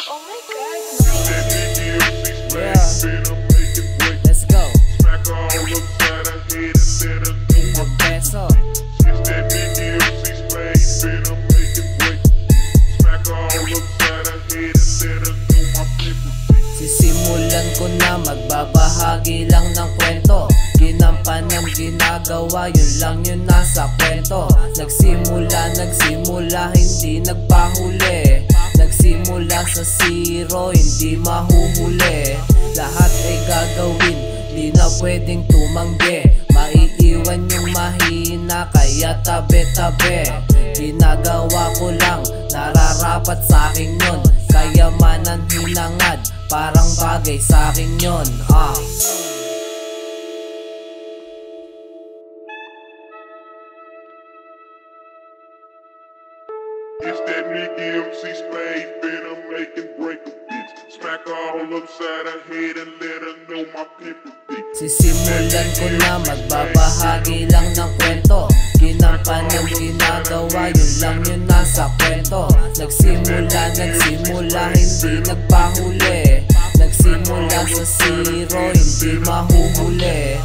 Oh my God. Yeah. Let's go. Yung peso. Sisimulan ko na, magbabahagi lang ng kwento. Ginampan ng ginagawa, yun lang yun nasa kwento. Nagsimula, hindi nagpahuli. Nagsimula sa zero, hindi mahuhuli. Lahat ay gagawin, di na pwedeng tumanggi. Maiiwan yung mahina, kaya tabi-tabi. Ginagawa ko lang, nararapat sa'kin yun. Kayamanan hinangad, parang bagay sa'kin yun. It's that Nicky MC Spade, finna make and break a bitch. Smack all upside her head and let her know my pimple dick. Sisimulan ko na, magbabahagi lang ng kwento. Ginampan ng ginagawa, yun lang yun nasa kwento. Nagsimula, hindi nagpahuli. Nagsimula sa zero, hindi mahuhuli.